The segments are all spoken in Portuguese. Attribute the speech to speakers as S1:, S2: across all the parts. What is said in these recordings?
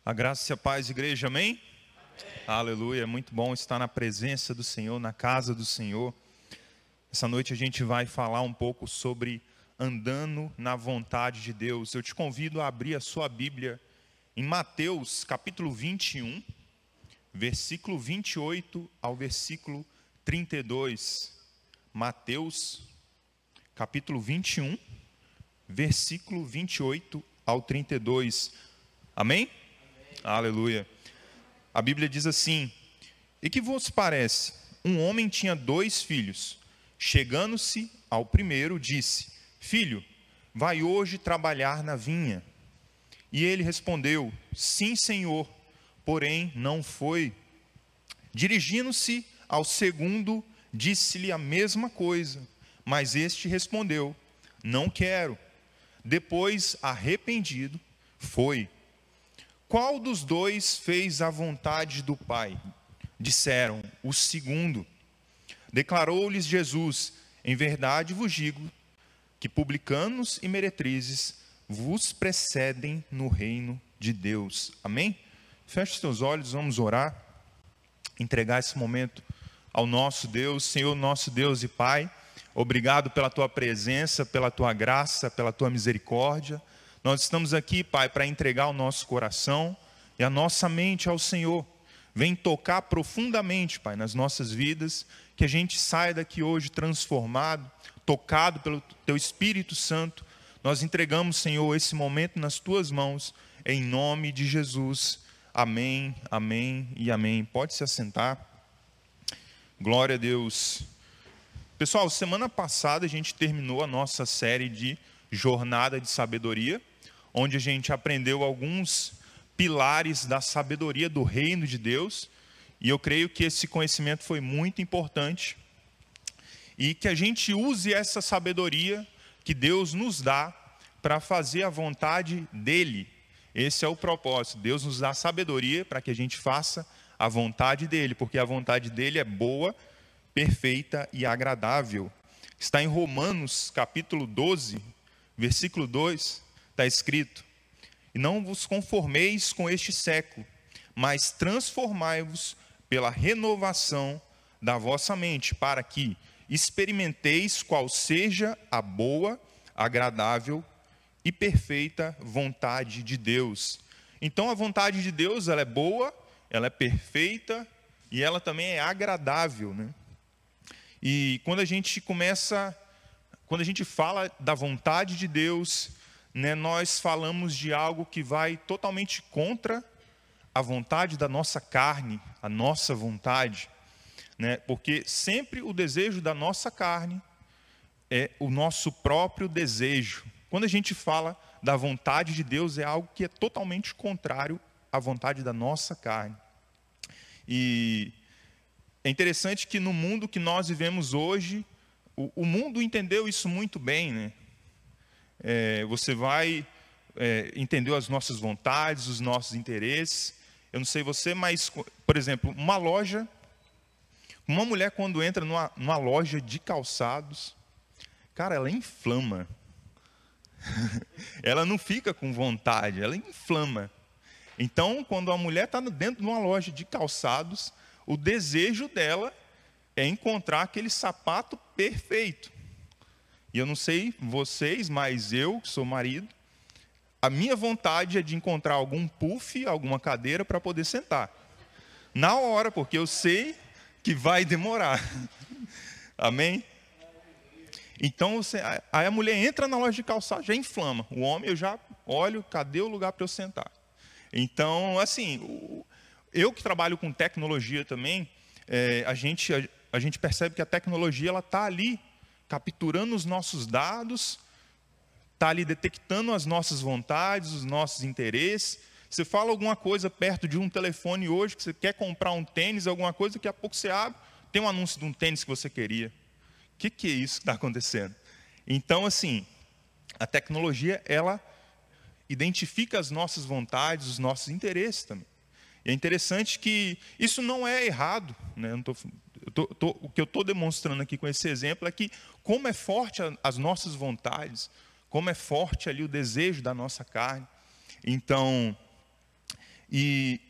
S1: A graça e a paz, igreja, amém? Aleluia, é muito bom estar na presença do Senhor, na casa do Senhor. Essa noite a gente vai falar um pouco sobre andando na vontade de Deus. Eu te convido a abrir a sua Bíblia em Mateus, capítulo 21, versículo 28 ao versículo 32. Mateus, capítulo 21, versículo 28 ao 32. Amém? Aleluia. A Bíblia diz assim: E que vos parece? Um homem tinha 2 filhos. Chegando-se ao primeiro, disse: Filho, vai hoje trabalhar na vinha. E ele respondeu: Sim, senhor, porém não foi. Dirigindo-se ao segundo, disse-lhe a mesma coisa, mas este respondeu: Não quero. Depois, arrependido, foi. Qual dos 2 fez a vontade do Pai? Disseram: o segundo. Declarou-lhes Jesus: Em verdade vos digo que publicanos e meretrizes vos precedem no reino de Deus. Amém? Feche os teus olhos, vamos orar, entregar esse momento ao nosso Deus. Senhor, nosso Deus e Pai, obrigado pela Tua presença, pela Tua graça, pela Tua misericórdia. Nós estamos aqui, Pai, para entregar o nosso coração e a nossa mente ao Senhor. Vem tocar profundamente, Pai, nas nossas vidas, que a gente saia daqui hoje transformado, tocado pelo Teu Espírito Santo. Nós entregamos, Senhor, esse momento nas Tuas mãos, em nome de Jesus. Amém, amém e amém. Pode se assentar. Glória a Deus. Pessoal, semana passada a gente terminou a nossa série de Jornada de Sabedoria, onde a gente aprendeu alguns pilares da sabedoria do reino de Deus, e eu creio que esse conhecimento foi muito importante, e que a gente use essa sabedoria que Deus nos dá para fazer a vontade dEle. Esse é o propósito. Deus nos dá sabedoria para que a gente faça a vontade dEle, porque a vontade dEle é boa, perfeita e agradável. Está em Romanos, capítulo 12, versículo 2, está escrito: E não vos conformeis com este século, mas transformai-vos pela renovação da vossa mente, para que experimenteis qual seja a boa, agradável e perfeita vontade de Deus. Então a vontade de Deus, ela é boa, ela é perfeita e ela também é agradável, né? E quando a gente fala da vontade de Deus, né, nós falamos de algo que vai totalmente contra a vontade da nossa carne, a nossa vontade, né? Porque sempre o desejo da nossa carne é o nosso próprio desejo. Quando a gente fala da vontade de Deus, é algo que é totalmente contrário à vontade da nossa carne. E é interessante que no mundo que nós vivemos hoje, o mundo entendeu isso muito bem, né? Você vai entender as nossas vontades, os nossos interesses. Eu não sei você, mas, por exemplo, uma mulher quando entra numa loja de calçados, cara, ela inflama. Ela não fica com vontade, ela inflama. Então, quando a mulher está dentro de uma loja de calçados, o desejo dela é encontrar aquele sapato perfeito. E eu não sei vocês, mas eu, que sou marido, a minha vontade é de encontrar algum puff, alguma cadeira para poder sentar. Na hora, porque eu sei que vai demorar. Amém? Então, aí a mulher entra na loja de calçado, já inflama. O homem, eu já olho, cadê o lugar para eu sentar? Então, assim, eu que trabalho com tecnologia também, a gente percebe que a tecnologia ela está ali, capturando os nossos dados, está ali detectando as nossas vontades, os nossos interesses. Você fala alguma coisa perto de um telefone hoje, que você quer comprar um tênis, alguma coisa, daqui a pouco você abre, tem um anúncio de um tênis que você queria. O que é isso que está acontecendo? Então, assim, a tecnologia, ela identifica as nossas vontades, os nossos interesses também. E é interessante que isso não é errado, né? O que eu estou demonstrando aqui com esse exemplo é que como é forte as nossas vontades, como é forte ali o desejo da nossa carne. Então, E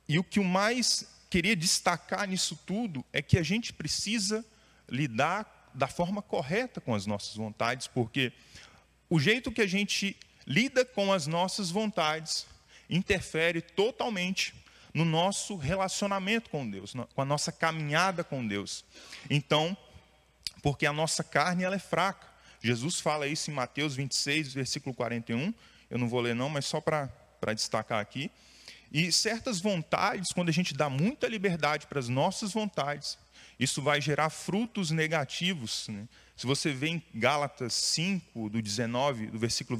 S1: o que eu mais queria destacar nisso tudo é que a gente precisa lidar da forma correta com as nossas vontades, porque o jeito que a gente lida com as nossas vontades interfere totalmente no nosso relacionamento com Deus, com a nossa caminhada com Deus. Então, porque a nossa carne ela é fraca. Jesus fala isso em Mateus 26, versículo 41. Eu não vou ler não, mas só para destacar aqui. E certas vontades, quando a gente dá muita liberdade para as nossas vontades, isso vai gerar frutos negativos, né? Se você vê em Gálatas 5, do 19, do versículo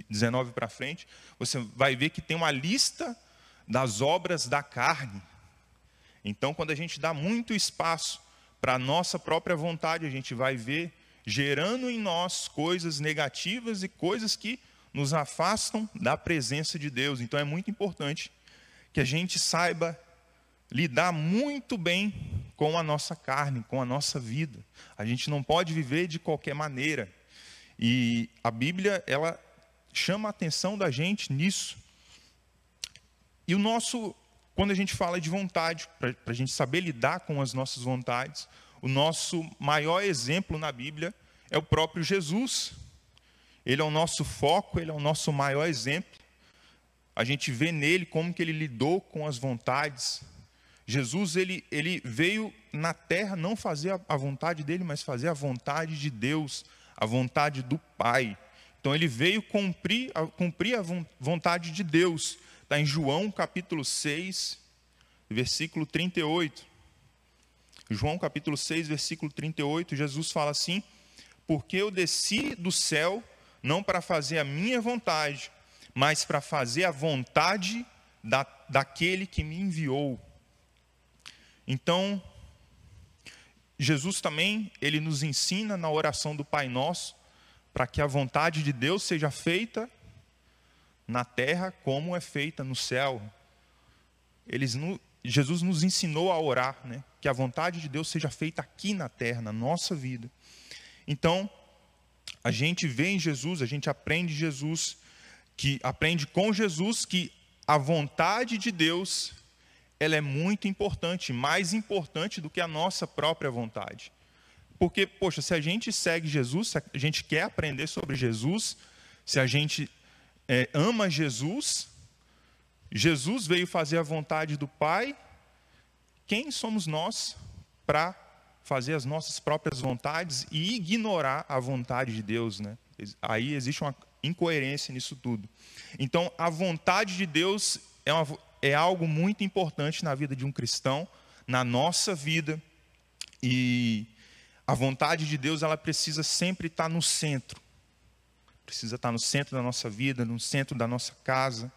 S1: 19 para frente, você vai ver que tem uma lista das obras da carne. Então, quando a gente dá muito espaço para a nossa própria vontade, a gente vai ver gerando em nós coisas negativas e coisas que nos afastam da presença de Deus. Então, é muito importante que a gente saiba lidar muito bem com a nossa carne, com a nossa vida. A gente não pode viver de qualquer maneira. E a Bíblia, ela chama a atenção da gente nisso. E quando a gente fala de vontade, para a gente saber lidar com as nossas vontades, o nosso maior exemplo na Bíblia é o próprio Jesus. Ele é o nosso foco, ele é o nosso maior exemplo. A gente vê nele como que ele lidou com as vontades. Jesus, ele veio na terra não fazer a vontade dele, mas fazer a vontade de Deus, a vontade do Pai. Então, ele veio cumprir a vontade de Deus. Está em João capítulo 6, versículo 38. João capítulo 6, versículo 38, Jesus fala assim: porque eu desci do céu não para fazer a minha vontade, mas para fazer a vontade daquele que me enviou. Então, Jesus também, ele nos ensina na oração do Pai Nosso, para que a vontade de Deus seja feita na terra como é feita no céu. Jesus nos ensinou a orar, né? Que a vontade de Deus seja feita aqui na terra, na nossa vida. Então, a gente vê em Jesus, a gente aprende com Jesus que a vontade de Deus, ela é muito importante, mais importante do que a nossa própria vontade. Porque, poxa, se a gente segue Jesus, se a gente quer aprender sobre Jesus, se a gente ama Jesus, Jesus veio fazer a vontade do Pai, quem somos nós para fazer as nossas próprias vontades e ignorar a vontade de Deus, né? Aí existe uma incoerência nisso tudo. Então, a vontade de Deus é algo muito importante na vida de um cristão, na nossa vida, e a vontade de Deus, ela precisa sempre estar no centro. Precisa estar no centro da nossa vida, no centro da nossa casa.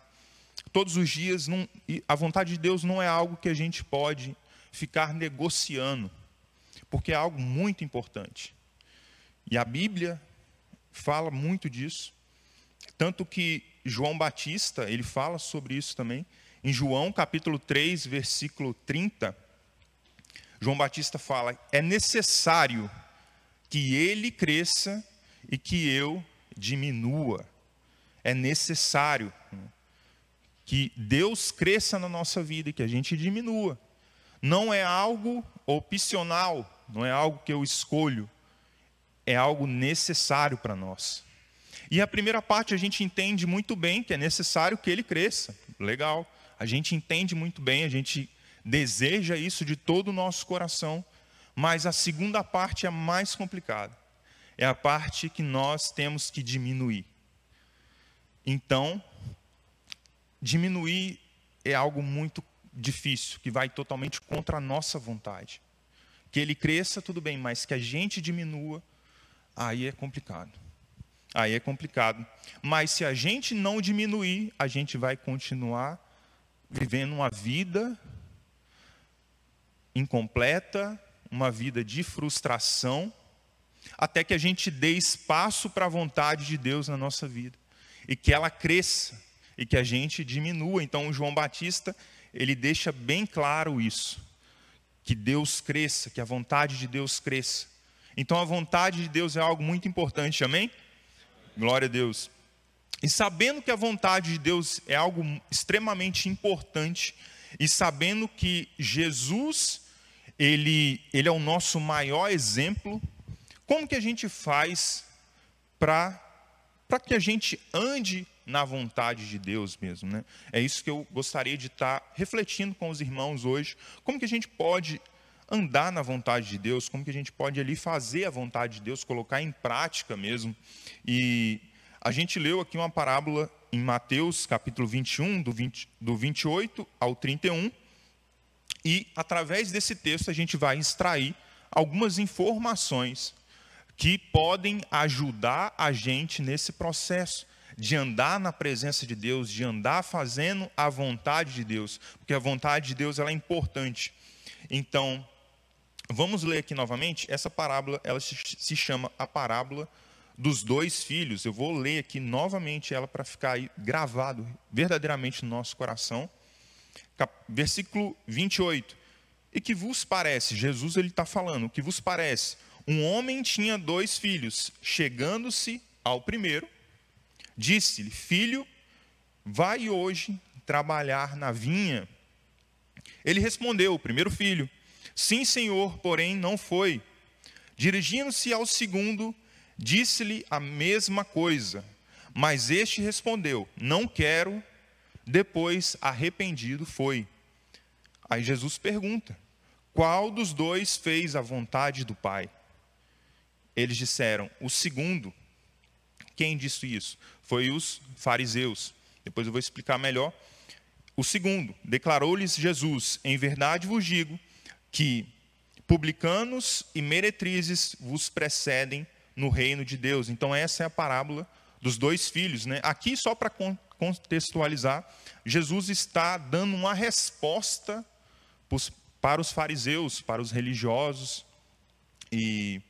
S1: Todos os dias, a vontade de Deus não é algo que a gente pode ficar negociando, porque é algo muito importante. E a Bíblia fala muito disso. Tanto que João Batista, ele fala sobre isso também. Em João capítulo 3, versículo 30, João Batista fala: é necessário que ele cresça e que eu diminua. É necessário que Deus cresça na nossa vida e que a gente diminua. Não é algo opcional, não é algo que eu escolho, é algo necessário para nós. E a primeira parte a gente entende muito bem que é necessário que ele cresça. Legal. A gente entende muito bem, a gente deseja isso de todo o nosso coração, mas a segunda parte é a mais complicada. É a parte que nós temos que diminuir. Então, diminuir é algo muito difícil, que vai totalmente contra a nossa vontade. Que ele cresça, tudo bem, mas que a gente diminua, aí é complicado. Aí é complicado. Mas se a gente não diminuir, a gente vai continuar vivendo uma vida incompleta, uma vida de frustração, até que a gente dê espaço para a vontade de Deus na nossa vida, e que ela cresça, e que a gente diminua. Então, o João Batista, ele deixa bem claro isso, que Deus cresça, que a vontade de Deus cresça. Então, a vontade de Deus é algo muito importante, amém? Glória a Deus. E sabendo que a vontade de Deus é algo extremamente importante, e sabendo que Jesus, ele é o nosso maior exemplo, como que a gente faz para que a gente ande na vontade de Deus mesmo, né? É isso que eu gostaria de estar refletindo com os irmãos hoje. Como que a gente pode andar na vontade de Deus? Como que a gente pode ali fazer a vontade de Deus, colocar em prática mesmo? E a gente leu aqui uma parábola em Mateus, capítulo 21, do 28 ao 31, e através desse texto a gente vai extrair algumas informações que podem ajudar a gente nesse processo de andar na presença de Deus, de andar fazendo a vontade de Deus, porque a vontade de Deus ela é importante. Então, vamos ler aqui novamente. Essa parábola, ela se chama a parábola dos dois filhos. Eu vou ler aqui novamente ela para ficar aí gravado verdadeiramente no nosso coração. Versículo 28. E que vos parece, Jesus ele está falando, o que vos parece? Um homem tinha 2 filhos. Chegando-se ao primeiro, disse-lhe: filho, vai hoje trabalhar na vinha. Ele respondeu, o primeiro filho: sim, senhor, porém não foi. Dirigindo-se ao segundo, disse-lhe a mesma coisa. Mas este respondeu: não quero. Depois, arrependido, foi. Aí Jesus pergunta: qual dos 2 fez a vontade do Pai? Eles disseram: o segundo. Quem disse isso? Foi os fariseus. Depois eu vou explicar melhor. O segundo, declarou-lhes Jesus: em verdade vos digo que publicanos e meretrizes vos precedem no reino de Deus. Então essa é a parábola dos 2 filhos, né? Aqui, só para contextualizar, Jesus está dando uma resposta para os fariseus, para os religiosos. E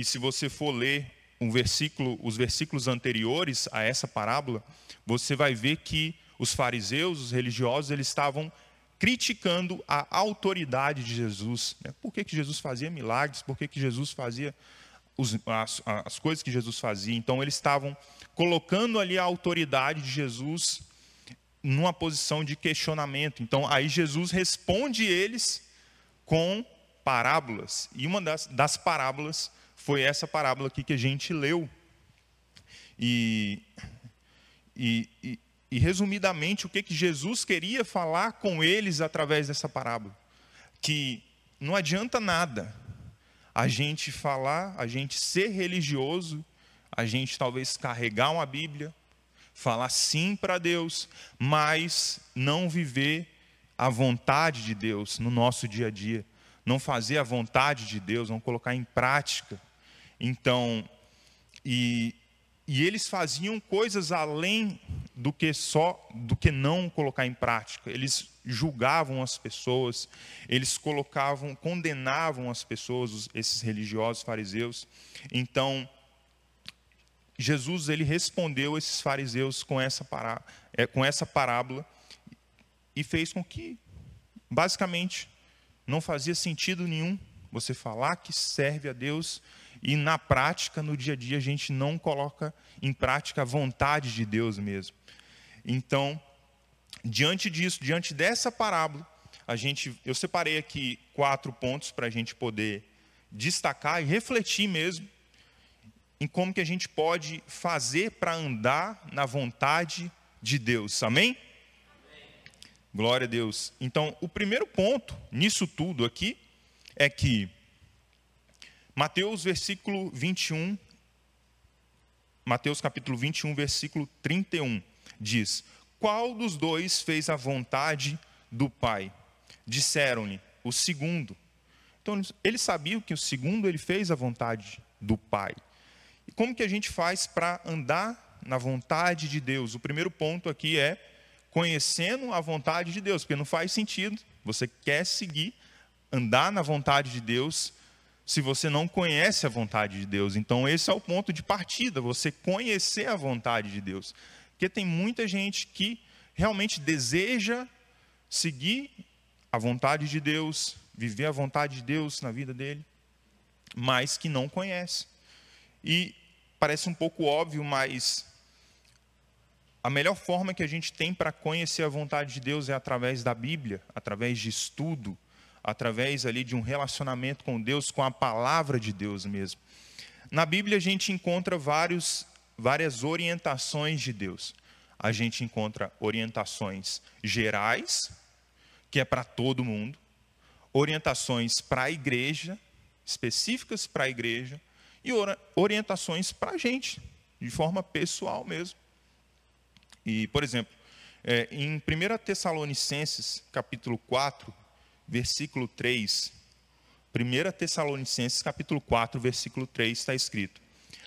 S1: se você for ler os versículos anteriores a essa parábola, você vai ver que os fariseus, os religiosos, eles estavam criticando a autoridade de Jesus. Por que Jesus fazia milagres? Por que Jesus fazia as coisas que Jesus fazia? Então, eles estavam colocando ali a autoridade de Jesus numa posição de questionamento. Então, aí Jesus responde eles com parábolas. E uma das parábolas foi essa parábola aqui que a gente leu. E resumidamente, o que Jesus queria falar com eles através dessa parábola? Que não adianta nada a gente falar, a gente ser religioso, a gente talvez carregar uma Bíblia, falar sim para Deus, mas não viver a vontade de Deus no nosso dia a dia, não fazer a vontade de Deus, não colocar em prática. Então, e eles faziam coisas além do que não colocar em prática. Eles julgavam as pessoas, eles condenavam as pessoas, esses religiosos fariseus. Então, Jesus ele respondeu a esses fariseus com essa parábola e fez com que, basicamente, não fazia sentido nenhum você falar que serve a Deus e na prática, no dia a dia, a gente não coloca em prática a vontade de Deus mesmo. Então, diante disso, diante dessa parábola, eu separei aqui 4 pontos para a gente poder destacar e refletir mesmo em como que a gente pode fazer para andar na vontade de Deus. Amém? Amém? Glória a Deus. Então, o primeiro ponto nisso tudo aqui é que Mateus capítulo 21, versículo 31, diz: qual dos 2 fez a vontade do Pai? Disseram-lhe: o segundo. Então, eles sabiam que o segundo ele fez a vontade do Pai. E como que a gente faz para andar na vontade de Deus? O primeiro ponto aqui é conhecendo a vontade de Deus, porque não faz sentido você quer andar na vontade de Deus, se você não conhece a vontade de Deus. Então esse é o ponto de partida, você conhecer a vontade de Deus. Porque tem muita gente que realmente deseja seguir a vontade de Deus, viver a vontade de Deus na vida dele, mas que não conhece. E parece um pouco óbvio, mas a melhor forma que a gente tem para conhecer a vontade de Deus é através da Bíblia, através de estudo, através ali de um relacionamento com Deus, com a palavra de Deus mesmo. Na Bíblia a gente encontra várias orientações de Deus. A gente encontra orientações gerais, que é para todo mundo, orientações para a igreja, específicas para a igreja, e orientações para a gente, de forma pessoal mesmo. E, por exemplo, em 1 Tessalonicenses, capítulo 4, versículo 3, 1 Tessalonicenses, capítulo 4, versículo 3, está escrito: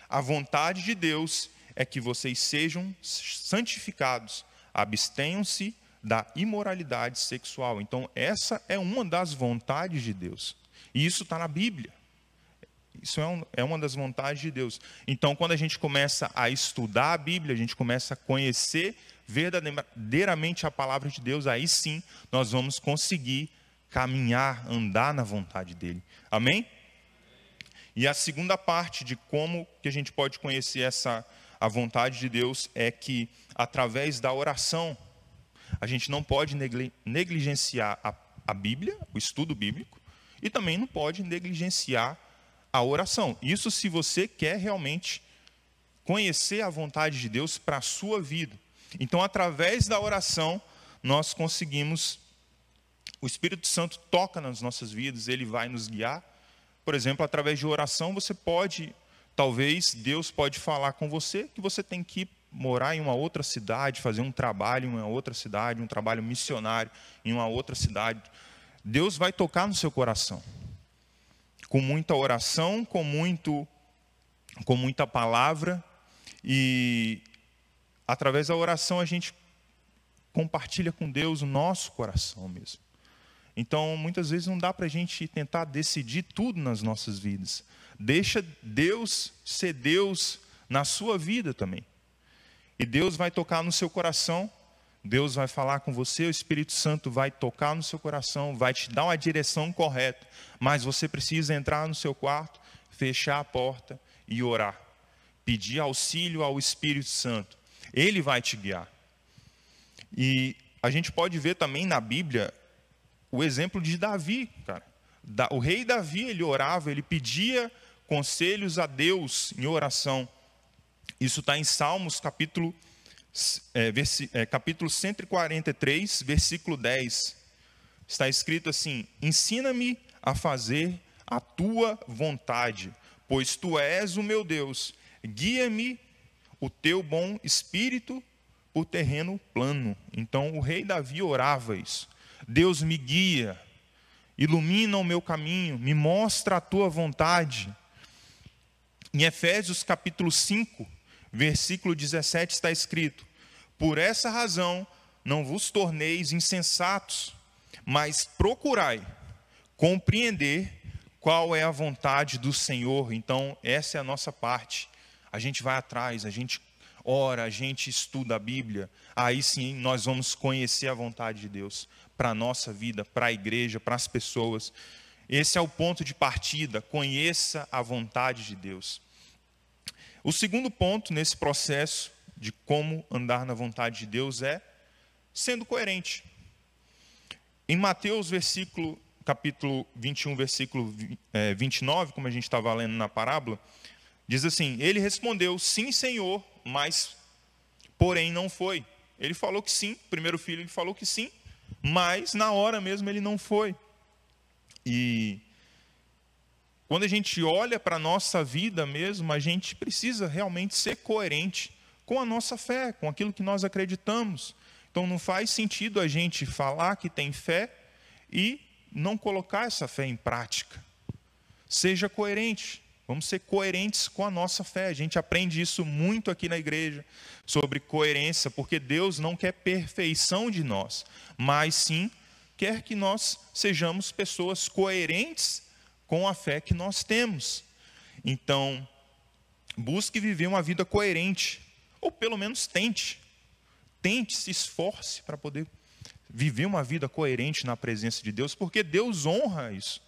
S1: a vontade de Deus é que vocês sejam santificados, abstenham-se da imoralidade sexual. Então, essa é uma das vontades de Deus. E isso está na Bíblia. Isso é uma das vontades de Deus. Então, quando a gente começa a estudar a Bíblia, a gente começa a conhecer verdadeiramente a palavra de Deus, aí sim nós vamos conseguir caminhar, andar na vontade dele. Amém? E a segunda parte de como que a gente pode conhecer a vontade de Deus é que, através da oração, a gente não pode negligenciar a Bíblia, o estudo bíblico, e também não pode negligenciar a oração. Isso se você quer realmente conhecer a vontade de Deus para a sua vida. Então, através da oração, nós conseguimos, o Espírito Santo toca nas nossas vidas, ele vai nos guiar. Por exemplo, através de oração, talvez Deus pode falar com você que você tem que morar em uma outra cidade, fazer um trabalho em uma outra cidade, um trabalho missionário em uma outra cidade. Deus vai tocar no seu coração. Com muita oração, com muita palavra, e através da oração a gente compartilha com Deus o nosso coração mesmo. Então, muitas vezes não dá para a gente tentar decidir tudo nas nossas vidas. Deixa Deus ser Deus na sua vida também. E Deus vai tocar no seu coração, Deus vai falar com você, o Espírito Santo vai tocar no seu coração, vai te dar uma direção correta, mas você precisa entrar no seu quarto, fechar a porta e orar. Pedir auxílio ao Espírito Santo. Ele vai te guiar. E a gente pode ver também na Bíblia o exemplo de Davi, cara. O rei Davi, ele orava, ele pedia conselhos a Deus em oração. Isso está em Salmos, capítulo 143, versículo 10. Está escrito assim: ensina-me a fazer a tua vontade, pois tu és o meu Deus. Guia-me o teu bom espírito por terreno plano. Então o rei Davi orava isso. Deus me guia, ilumina o meu caminho, me mostra a tua vontade. Em Efésios capítulo 5, versículo 17 está escrito: por essa razão não vos torneis insensatos, mas procurai compreender qual é a vontade do Senhor. Então, essa é a nossa parte. A gente vai atrás, a gente ora, a gente estuda a Bíblia. Aí sim nós vamos conhecer a vontade de Deus para a nossa vida, para a igreja, para as pessoas. Esse é o ponto de partida, conheça a vontade de Deus. O segundo ponto nesse processo de como andar na vontade de Deus é sendo coerente. Em Mateus capítulo 21, versículo 29, como a gente estava lendo na parábola, diz assim: ele respondeu, sim, Senhor, mas porém não foi. Ele falou que sim, o primeiro filho ele falou que sim, mas na hora mesmo ele não foi. E quando a gente olha para a nossa vida mesmo, a gente precisa realmente ser coerente com a nossa fé, com aquilo que nós acreditamos. Então não faz sentido a gente falar que tem fé e não colocar essa fé em prática. Seja coerente. Vamos ser coerentes com a nossa fé. A gente aprende isso muito aqui na igreja, sobre coerência, porque Deus não quer perfeição de nós, mas sim quer que nós sejamos pessoas coerentes com a fé que nós temos. Então, busque viver uma vida coerente, ou pelo menos tente, se esforce para poder viver uma vida coerente na presença de Deus, porque Deus honra isso.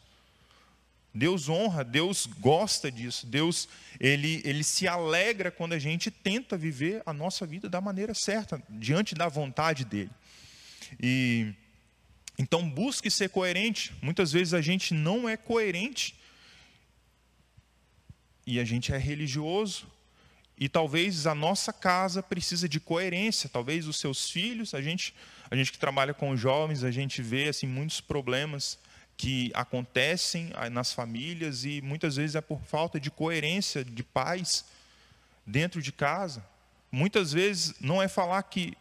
S1: Deus honra, Deus gosta disso. Deus, ele se alegra quando a gente tenta viver a nossa vida da maneira certa, diante da vontade dele. E então busque ser coerente. Muitas vezes a gente não é coerente e a gente é religioso. E talvez a nossa casa precisa de coerência. Talvez os seus filhos, a gente que trabalha com jovens, a gente vê assim muitos problemas que acontecem nas famílias e muitas vezes é por falta de coerência de pais dentro de casa. Muitas vezes não é falar que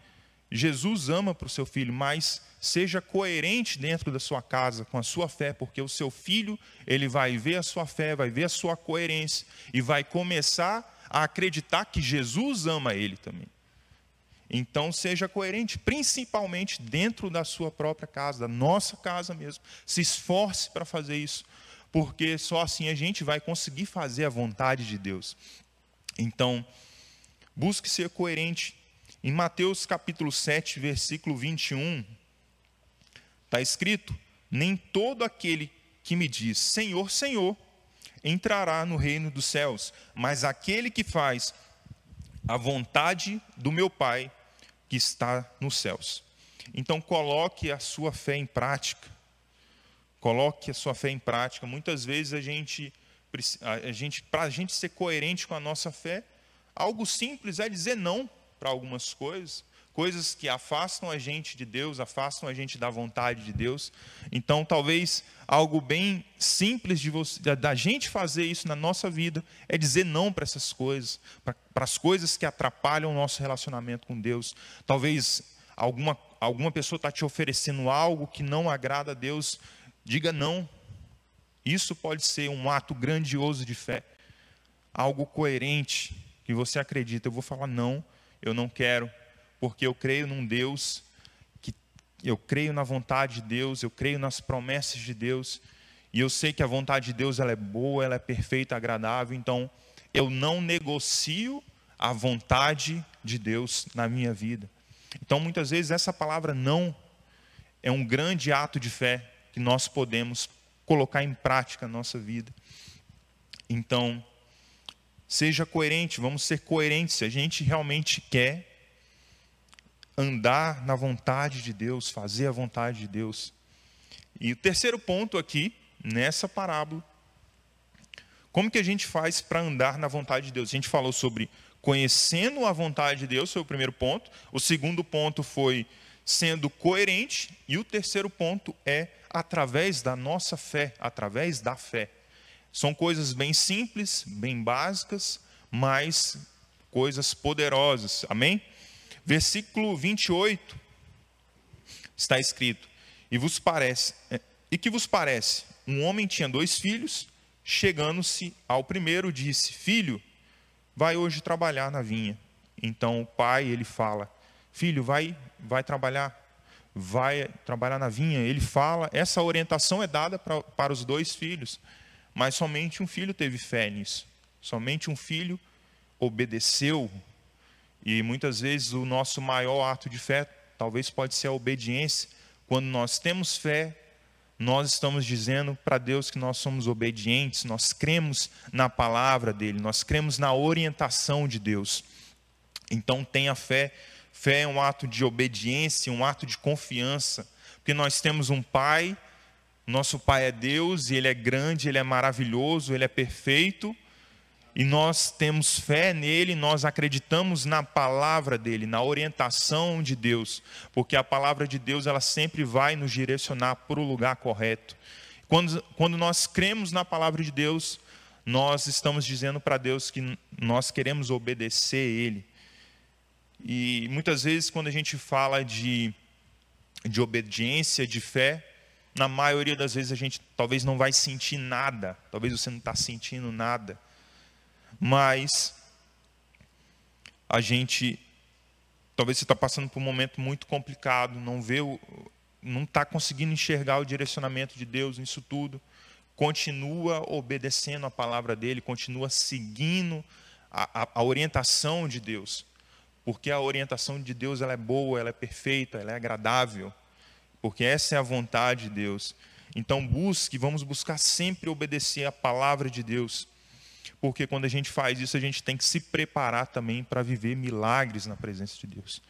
S1: Jesus ama para o seu filho, mas seja coerente dentro da sua casa com a sua fé, porque o seu filho, ele vai ver a sua fé, vai ver a sua coerência e vai começar a acreditar que Jesus ama ele também. Então seja coerente, principalmente dentro da sua própria casa, da nossa casa mesmo. Se esforce para fazer isso, porque só assim a gente vai conseguir fazer a vontade de Deus. Então, busque ser coerente. Em Mateus capítulo 7, versículo 21, está escrito: nem todo aquele que me diz Senhor, Senhor, entrará no reino dos céus, mas aquele que faz a vontade do meu Pai que está nos céus. Então coloque a sua fé em prática. Coloque a sua fé em prática. Muitas vezes para a gente ser coerente com a nossa fé, algo simples é dizer não para algumas coisas, coisas que afastam a gente de Deus, afastam a gente da vontade de Deus. Então, talvez algo bem simples da gente fazer isso na nossa vida é dizer não para essas coisas, para as coisas que atrapalham o nosso relacionamento com Deus. Talvez alguma pessoa está te oferecendo algo que não agrada a Deus, diga não. Isso pode ser um ato grandioso de fé, algo coerente, que você acredita. Eu vou falar não, eu não quero, porque eu creio num Deus, eu creio na vontade de Deus, eu creio nas promessas de Deus, e eu sei que a vontade de Deus ela é boa, ela é perfeita, agradável. Então eu não negocio a vontade de Deus na minha vida. Então muitas vezes essa palavra não é um grande ato de fé que nós podemos colocar em prática na nossa vida. Então seja coerente, vamos ser coerentes. Se a gente realmente quer andar na vontade de Deus, fazer a vontade de Deus. E o terceiro ponto aqui, nessa parábola, como que a gente faz para andar na vontade de Deus? A gente falou sobre conhecendo a vontade de Deus, foi o primeiro ponto. O segundo ponto foi sendo coerente. E o terceiro ponto é através da nossa fé, através da fé. São coisas bem simples, bem básicas, mas coisas poderosas. Amém? Versículo 28, está escrito: e que vos parece? Um homem tinha 2 filhos, chegando-se ao primeiro, disse: filho, vai hoje trabalhar na vinha. Então o pai, ele fala: filho, vai trabalhar na vinha. Ele fala, essa orientação é dada para os 2 filhos, mas somente um filho teve fé nisso, somente um filho obedeceu. E muitas vezes o nosso maior ato de fé talvez pode ser a obediência. Quando nós temos fé, nós estamos dizendo para Deus que nós somos obedientes, nós cremos na palavra dele, nós cremos na orientação de Deus. Então tenha fé. Fé é um ato de obediência, um ato de confiança, porque nós temos um Pai, nosso Pai é Deus, e Ele é grande, Ele é maravilhoso, Ele é perfeito. E nós temos fé nele, nós acreditamos na palavra dele, na orientação de Deus, porque a palavra de Deus ela sempre vai nos direcionar para o lugar correto. Quando nós cremos na palavra de Deus, nós estamos dizendo para Deus que nós queremos obedecer ele. E muitas vezes quando a gente fala de obediência, de fé, na maioria das vezes a gente talvez não vai sentir nada, talvez você não está sentindo nada. Mas talvez você está passando por um momento muito complicado, não está conseguindo enxergar o direcionamento de Deus nisso tudo. Continua obedecendo a palavra dele, continua seguindo a orientação de Deus, porque a orientação de Deus ela é boa, ela é perfeita, ela é agradável, porque essa é a vontade de Deus. Então vamos buscar sempre obedecer a palavra de Deus. Porque quando a gente faz isso, a gente tem que se preparar também para viver milagres na presença de Deus.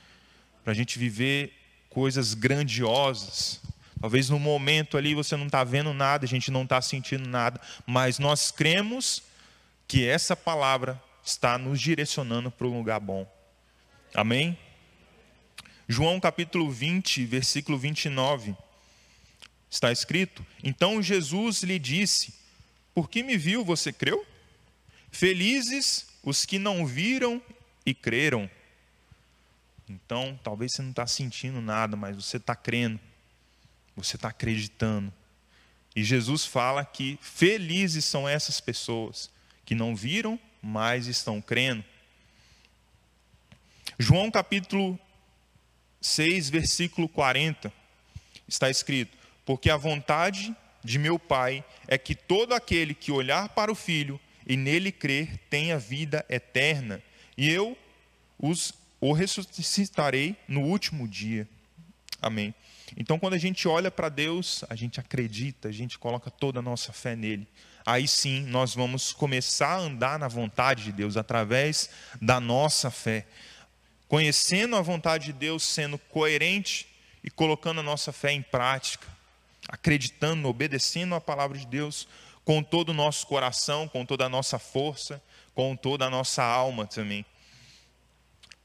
S1: Para a gente viver coisas grandiosas. Talvez no momento ali você não está vendo nada, a gente não está sentindo nada, mas nós cremos que essa palavra está nos direcionando para um lugar bom. Amém? João capítulo 20, versículo 29, está escrito: Então Jesus lhe disse: Por que me viu, você creu? Felizes os que não viram e creram. Então, talvez você não está sentindo nada, mas você está crendo. Você está acreditando. E Jesus fala que felizes são essas pessoas que não viram, mas estão crendo. João capítulo 6, versículo 40, está escrito: Porque a vontade de meu Pai é que todo aquele que olhar para o Filho e nele crer tenha vida eterna, e eu o ressuscitarei no último dia. Amém. Então, quando a gente olha para Deus, a gente acredita, a gente coloca toda a nossa fé nele. Aí sim, nós vamos começar a andar na vontade de Deus, através da nossa fé. Conhecendo a vontade de Deus, sendo coerente e colocando a nossa fé em prática. Acreditando, obedecendo a palavra de Deus, com todo o nosso coração, com toda a nossa força, com toda a nossa alma também.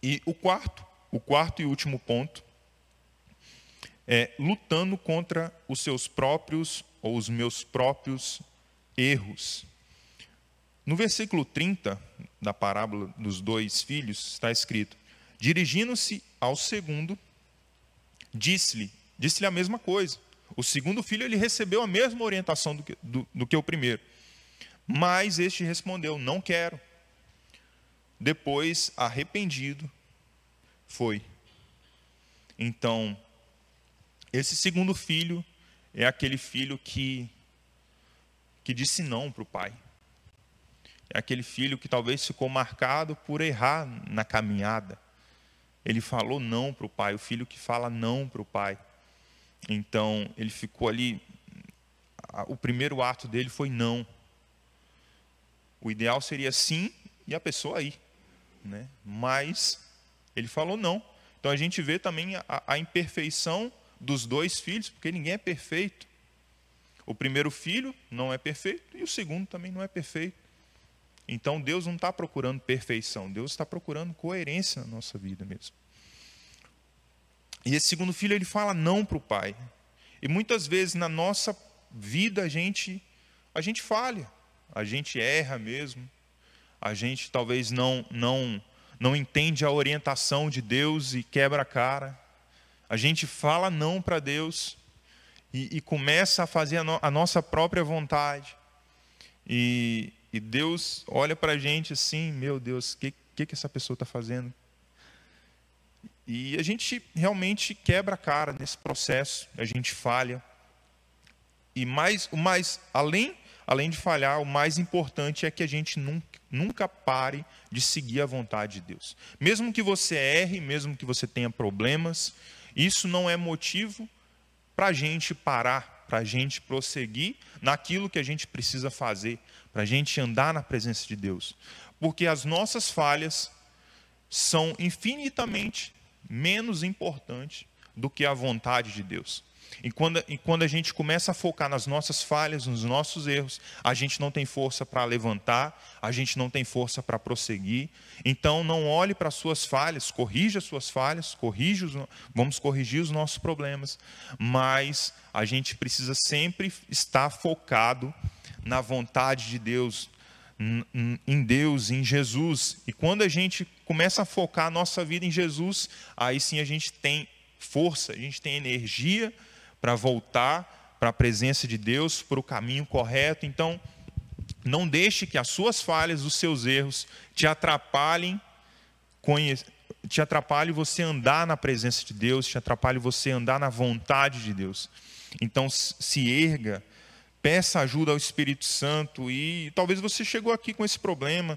S1: E o quarto e último ponto, lutando contra os seus próprios ou os meus próprios erros. No versículo 30 da parábola dos 2 filhos está escrito: Dirigindo-se ao segundo, disse-lhe a mesma coisa. O segundo filho ele recebeu a mesma orientação do que o primeiro. Mas este respondeu: Não quero. Depois, arrependido, foi. Então, esse segundo filho é aquele filho que disse não para o pai. É aquele filho que talvez ficou marcado por errar na caminhada. Ele falou não para o pai, o filho que fala não para o pai. Então, ele ficou ali, o primeiro ato dele foi não. O ideal seria sim e a pessoa ir, né? Mas ele falou não. Então, a gente vê também a imperfeição dos 2 filhos, porque ninguém é perfeito. O primeiro filho não é perfeito e o segundo também não é perfeito. Então, Deus não está procurando perfeição, Deus está procurando coerência na nossa vida mesmo. E esse segundo filho, ele fala não para o pai. E muitas vezes na nossa vida a gente falha, a gente erra mesmo, a gente talvez não entende a orientação de Deus e quebra a cara. A gente fala não para Deus e começa a fazer a nossa própria vontade. E Deus olha para a gente assim: meu Deus, o que essa pessoa está fazendo? E a gente realmente quebra a cara nesse processo, a gente falha. E além de falhar, o mais importante é que a gente nunca pare de seguir a vontade de Deus. Mesmo que você erre, mesmo que você tenha problemas, isso não é motivo para a gente parar, para a gente prosseguir naquilo que a gente precisa fazer, para a gente andar na presença de Deus. Porque as nossas falhas são infinitamente menos importantes do que a vontade de Deus. E quando a gente começa a focar nas nossas falhas, nos nossos erros, a gente não tem força para levantar, a gente não tem força para prosseguir. Então, não olhe para as suas falhas, corrija as suas falhas, vamos corrigir os nossos problemas, mas a gente precisa sempre estar focado na vontade de Deus, em Deus, em Jesus. E quando a gente começa a focar a nossa vida em Jesus, aí sim a gente tem força, a gente tem energia para voltar para a presença de Deus, para o caminho correto. Então, não deixe que as suas falhas, os seus erros te atrapalhem você andar na presença de Deus, te atrapalhe você andar na vontade de Deus. Então, se erga, peça ajuda ao Espírito Santo. E talvez você chegou aqui com esse problema,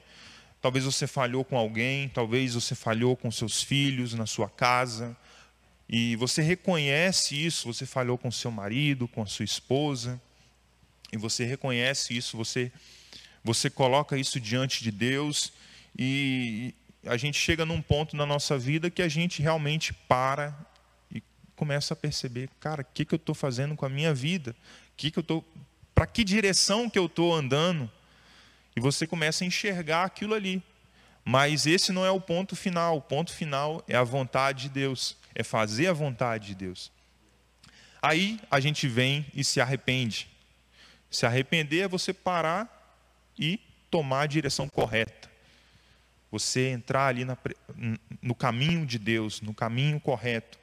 S1: talvez você falhou com alguém, talvez você falhou com seus filhos, na sua casa, e você reconhece isso, você falhou com seu marido, com a sua esposa, e você reconhece isso, você coloca isso diante de Deus, e a gente chega num ponto na nossa vida que a gente realmente para e começa a perceber, cara, o que eu estou fazendo com a minha vida? Para que direção que eu estou andando? E você começa a enxergar aquilo ali. Mas esse não é o ponto final. O ponto final é a vontade de Deus, é fazer a vontade de Deus. Aí a gente vem e se arrepende. Se arrepender é você parar e tomar a direção correta. Você entrar ali no caminho de Deus, no caminho correto.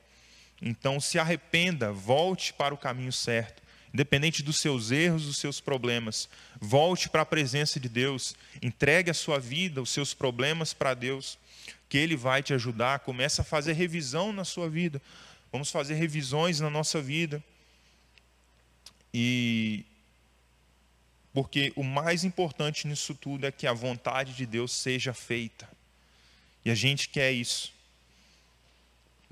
S1: Então se arrependa, volte para o caminho certo. Independente dos seus erros, dos seus problemas, volte para a presença de Deus, entregue a sua vida, os seus problemas para Deus, que Ele vai te ajudar. Comece a fazer revisão na sua vida. Vamos fazer revisões na nossa vida. Porque o mais importante nisso tudo é que a vontade de Deus seja feita. E a gente quer isso.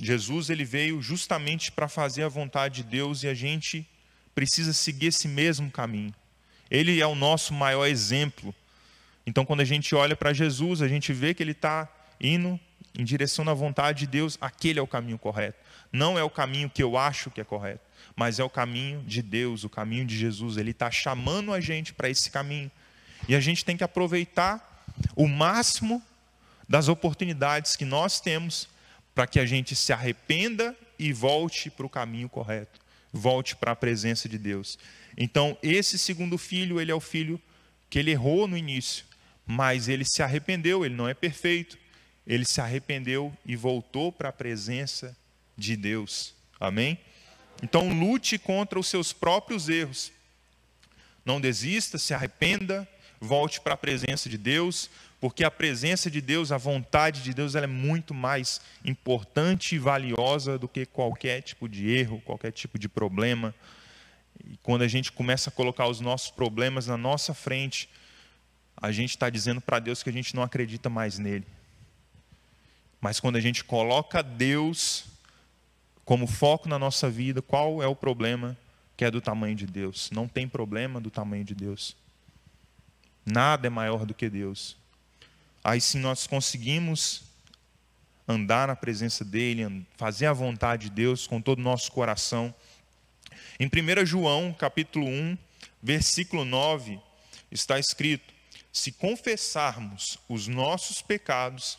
S1: Jesus, ele veio justamente para fazer a vontade de Deus e a gente precisa seguir esse mesmo caminho. Ele é o nosso maior exemplo. Então, quando a gente olha para Jesus, a gente vê que ele está indo em direção à vontade de Deus. Aquele é o caminho correto. Não é o caminho que eu acho que é correto, mas é o caminho de Deus, o caminho de Jesus. Ele está chamando a gente para esse caminho. E a gente tem que aproveitar o máximo das oportunidades que nós temos para que a gente se arrependa e volte para o caminho correto. Volte para a presença de Deus. Então, esse segundo filho, ele é o filho que ele errou no início, mas ele se arrependeu, ele não é perfeito. Ele se arrependeu e voltou para a presença de Deus. Amém? Então, lute contra os seus próprios erros. Não desista, se arrependa, volte para a presença de Deus, porque a presença de Deus, a vontade de Deus, ela é muito mais importante e valiosa do que qualquer tipo de erro, qualquer tipo de problema. E quando a gente começa a colocar os nossos problemas na nossa frente, a gente está dizendo para Deus que a gente não acredita mais nele. Mas quando a gente coloca Deus como foco na nossa vida, qual é o problema que é do tamanho de Deus? Não tem problema do tamanho de Deus. Nada é maior do que Deus. Aí sim nós conseguimos andar na presença dEle, fazer a vontade de Deus com todo o nosso coração. Em 1 João, capítulo 1, versículo 9, está escrito: se confessarmos os nossos pecados,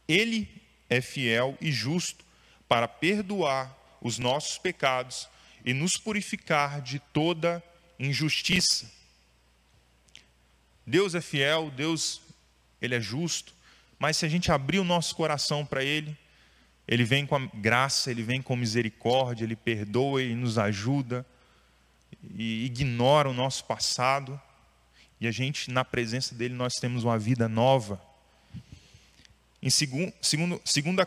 S1: Ele é fiel e justo para perdoar os nossos pecados e nos purificar de toda injustiça. Deus é fiel, Deus, Ele é justo, mas se a gente abrir o nosso coração para Ele, Ele vem com a graça, Ele vem com misericórdia, Ele perdoa, Ele nos ajuda e ignora o nosso passado. E a gente, na presença dEle, nós temos uma vida nova. Em 2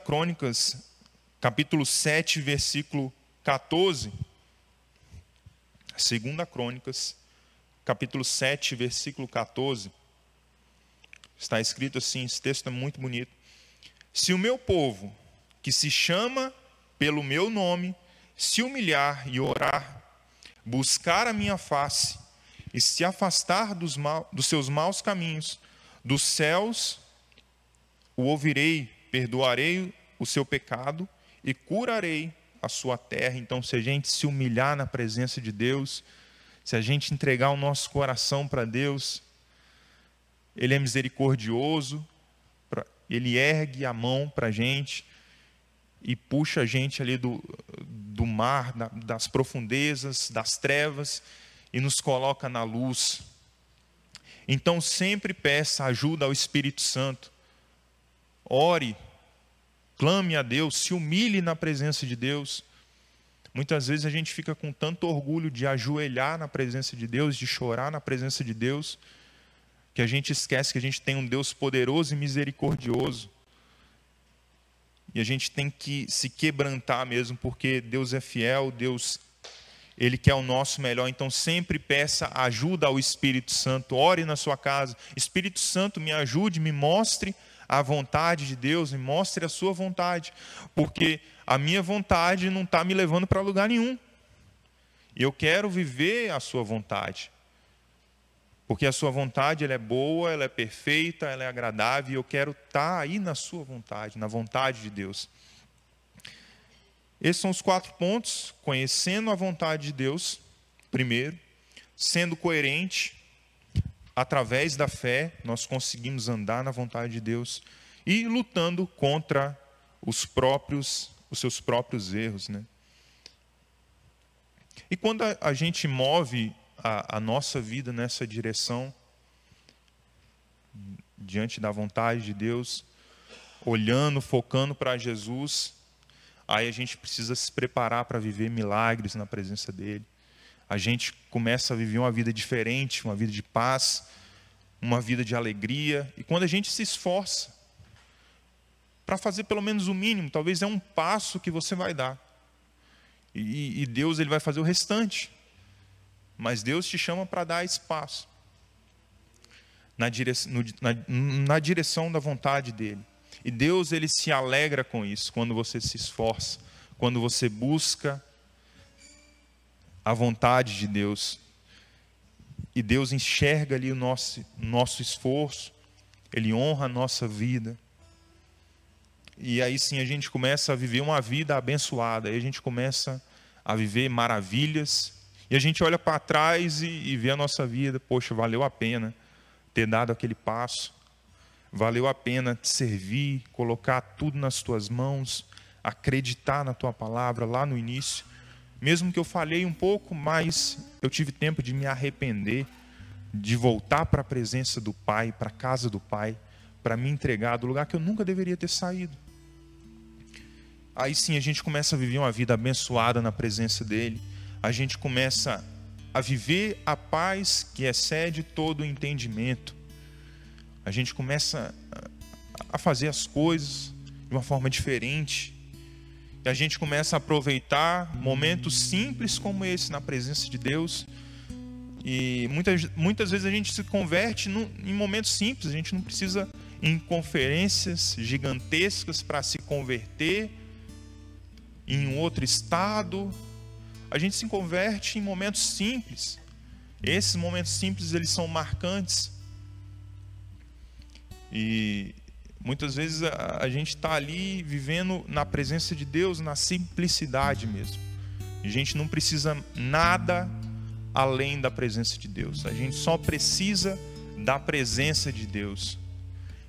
S1: Crônicas, capítulo 7, versículo 14. 2 Crônicas, capítulo 7, versículo 14. Está escrito assim, esse texto é muito bonito. Se o meu povo, que se chama pelo meu nome, se humilhar e orar, buscar a minha face e se afastar dos seus maus caminhos, dos céus o ouvirei, perdoarei o seu pecado e curarei a sua terra. Então, se a gente se humilhar na presença de Deus, se a gente entregar o nosso coração para Deus, Ele é misericordioso, Ele ergue a mão para a gente e puxa a gente ali do mar, das profundezas, das trevas, e nos coloca na luz. Então sempre peça ajuda ao Espírito Santo. Ore, clame a Deus, se humilhe na presença de Deus. Muitas vezes a gente fica com tanto orgulho de ajoelhar na presença de Deus, de chorar na presença de Deus, que a gente esquece que a gente tem um Deus poderoso e misericordioso. E a gente tem que se quebrantar mesmo, porque Deus é fiel, Deus, Ele quer o nosso melhor. Então sempre peça ajuda ao Espírito Santo. Ore na sua casa. Espírito Santo, me ajude, me mostre a vontade de Deus, me mostre a sua vontade, porque a minha vontade não está me levando para lugar nenhum. E eu quero viver a sua vontade, porque a sua vontade ela é boa, ela é perfeita, ela é agradável, e eu quero estar aí na sua vontade, na vontade de Deus. Esses são os 4 pontos: conhecendo a vontade de Deus, primeiro, sendo coerente, através da fé, nós conseguimos andar na vontade de Deus, e lutando contra os seus próprios erros, né? E quando a gente move a nossa vida nessa direção, diante da vontade de Deus, olhando, focando para Jesus, aí a gente precisa se preparar para viver milagres na presença dele. A gente começa a viver uma vida diferente, uma vida de paz, uma vida de alegria. E quando a gente se esforça para fazer pelo menos o mínimo, talvez é um passo que você vai dar. E Deus ele vai fazer o restante. Mas Deus te chama para dar esse passo na direção da vontade dele. E Deus ele se alegra com isso, quando você se esforça, quando você busca a vontade de Deus. E Deus enxerga ali o nosso esforço, ele honra a nossa vida. E aí sim a gente começa a viver uma vida abençoada, aí a gente começa a viver maravilhas, e a gente olha para trás e vê a nossa vida, poxa, valeu a pena ter dado aquele passo, valeu a pena te servir, colocar tudo nas tuas mãos, acreditar na tua palavra lá no início, mesmo que eu falhei um pouco, mas eu tive tempo de me arrepender, de voltar para a presença do Pai, para a casa do Pai, para me entregar do lugar que eu nunca deveria ter saído. Aí sim a gente começa a viver uma vida abençoada na presença dele. A gente começa a viver a paz que excede todo o entendimento. A gente começa a fazer as coisas de uma forma diferente. E a gente começa a aproveitar momentos simples como esse na presença de Deus. E muitas vezes a gente se converte em momentos simples. A gente não precisa ir em conferências gigantescas para se converter em um outro estado. A gente se converte em momentos simples. Esses momentos simples eles são marcantes. E muitas vezes a gente está ali vivendo na presença de Deus, na simplicidade mesmo. A gente não precisa nada além da presença de Deus. A gente só precisa da presença de Deus.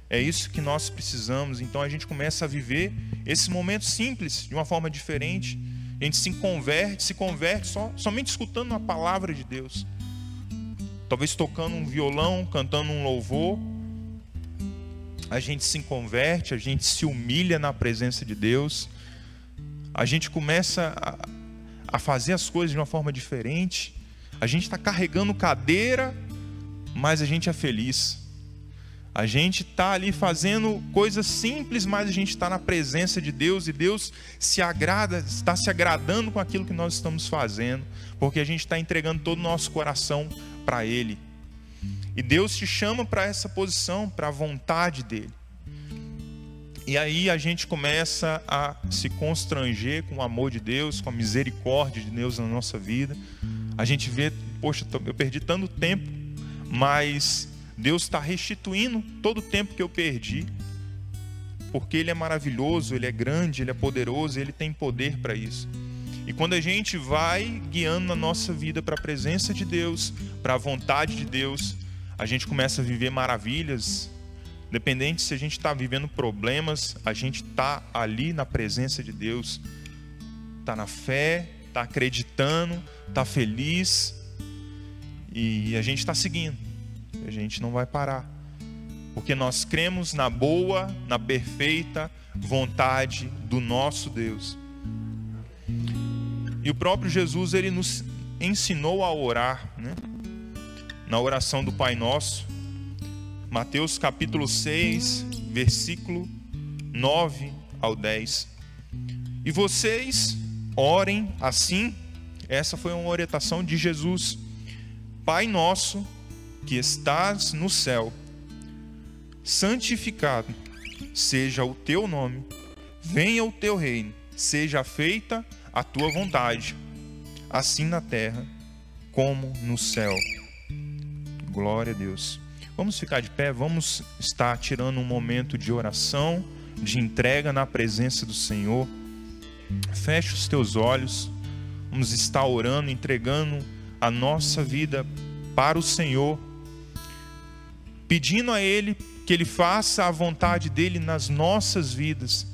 S1: É isso que nós precisamos. Então a gente começa a viver esses momentos simples de uma forma diferente. A gente se converte somente escutando a palavra de Deus. Talvez tocando um violão, cantando um louvor. A gente se converte, a gente se humilha na presença de Deus. A gente começa a fazer as coisas de uma forma diferente. A gente está carregando cadeira, mas a gente é feliz. A gente está ali fazendo coisas simples, mas a gente está na presença de Deus. E Deus está se agradando com aquilo que nós estamos fazendo, porque a gente está entregando todo o nosso coração para Ele. E Deus te chama para essa posição, para a vontade dEle. E aí a gente começa a se constranger com o amor de Deus, com a misericórdia de Deus na nossa vida. A gente vê, poxa, eu perdi tanto tempo, mas Deus está restituindo todo o tempo que eu perdi, porque Ele é maravilhoso, Ele é grande, Ele é poderoso, Ele tem poder para isso. E quando a gente vai guiando a nossa vida para a presença de Deus, para a vontade de Deus, a gente começa a viver maravilhas. Independente se a gente está vivendo problemas, a gente está ali na presença de Deus, está na fé, está acreditando, está feliz, e a gente está seguindo. A gente não vai parar, porque nós cremos na boa, na perfeita vontade do nosso Deus. E o próprio Jesus, ele nos ensinou a orar, né? Na oração do Pai Nosso, Mateus capítulo 6, versículo 9 ao 10. E vocês orem assim. Essa foi uma orientação de Jesus. Pai nosso que estás no céu, santificado seja o teu nome, venha o teu reino, seja feita a tua vontade, assim na terra como no céu. Glória a Deus. Vamos ficar de pé, vamos estar tirando um momento de oração, de entrega na presença do Senhor. Feche os teus olhos, vamos estar orando, entregando a nossa vida para o Senhor, pedindo a Ele que Ele faça a vontade dEle nas nossas vidas.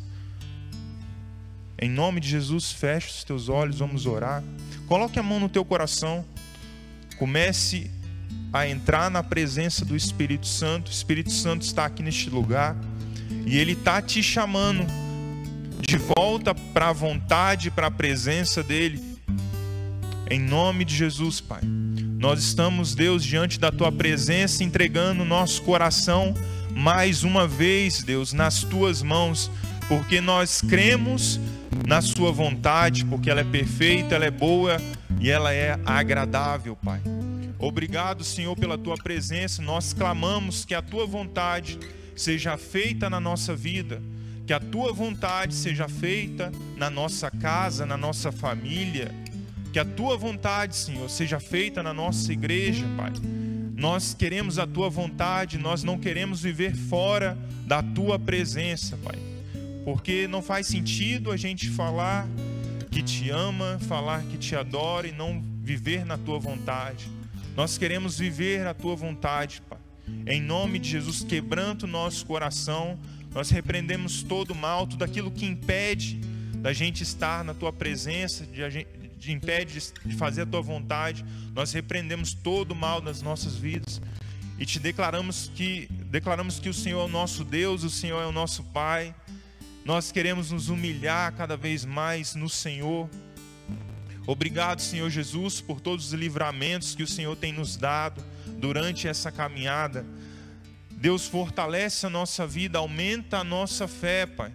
S1: Em nome de Jesus, feche os teus olhos, vamos orar. Coloque a mão no teu coração, comece a entrar na presença do Espírito Santo. O Espírito Santo está aqui neste lugar e Ele está te chamando de volta para a vontade, para a presença dEle. Em nome de Jesus, Pai, nós estamos, Deus, diante da Tua presença, entregando nosso coração mais uma vez, Deus, nas Tuas mãos, porque nós cremos na Sua vontade, porque ela é perfeita, ela é boa e ela é agradável, Pai. Obrigado, Senhor, pela Tua presença. Nós clamamos que a Tua vontade seja feita na nossa vida, que a Tua vontade seja feita na nossa casa, na nossa família, que a Tua vontade, Senhor, seja feita na nossa igreja, Pai. Nós queremos a Tua vontade, nós não queremos viver fora da Tua presença, Pai, porque não faz sentido a gente falar que Te ama, falar que Te adora e não viver na Tua vontade. Nós queremos viver a Tua vontade, Pai. Em nome de Jesus, quebranta o nosso coração. Nós repreendemos todo mal, tudo aquilo que impede da gente estar na Tua presença, impede de fazer a Tua vontade. Nós repreendemos todo o mal das nossas vidas e Te declaramos que o Senhor é o nosso Deus, o Senhor é o nosso Pai. Nós queremos nos humilhar cada vez mais no Senhor. Obrigado, Senhor Jesus, por todos os livramentos que o Senhor tem nos dado durante essa caminhada. Deus, fortalece a nossa vida, aumenta a nossa fé, Pai.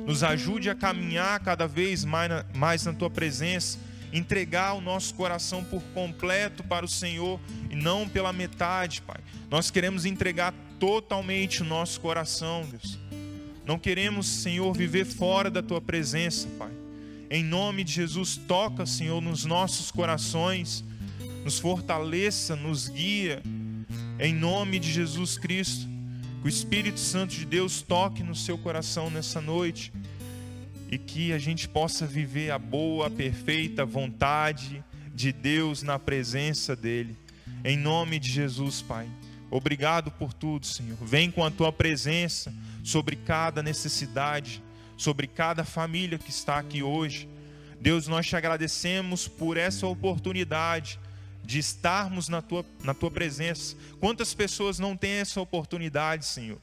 S1: Nos ajude a caminhar cada vez mais na Tua presença, entregar o nosso coração por completo para o Senhor e não pela metade, Pai. Nós queremos entregar totalmente o nosso coração, Deus. Não queremos, Senhor, viver fora da Tua presença, Pai. Em nome de Jesus, toca, Senhor, nos nossos corações, nos fortaleça, nos guia. Em nome de Jesus Cristo, que o Espírito Santo de Deus toque no seu coração nessa noite e que a gente possa viver a boa, perfeita vontade de Deus na presença dEle. Em nome de Jesus, Pai. Obrigado por tudo, Senhor. Vem com a Tua presença sobre cada necessidade, sobre cada família que está aqui hoje. Deus, nós Te agradecemos por essa oportunidade de estarmos na tua presença. Quantas pessoas não têm essa oportunidade, Senhor,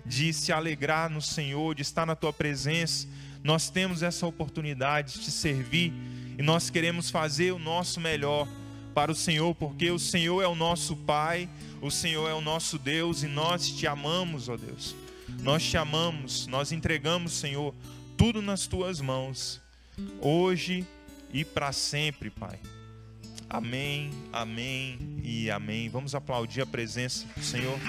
S1: de se alegrar no Senhor, de estar na Tua presença? Nós temos essa oportunidade de Te servir e nós queremos fazer o nosso melhor para o Senhor, porque o Senhor é o nosso Pai, o Senhor é o nosso Deus e nós Te amamos, ó Deus. Nós Te amamos, nós entregamos, Senhor, tudo nas Tuas mãos, hoje e para sempre, Pai. Amém, amém e amém. Vamos aplaudir a presença do Senhor.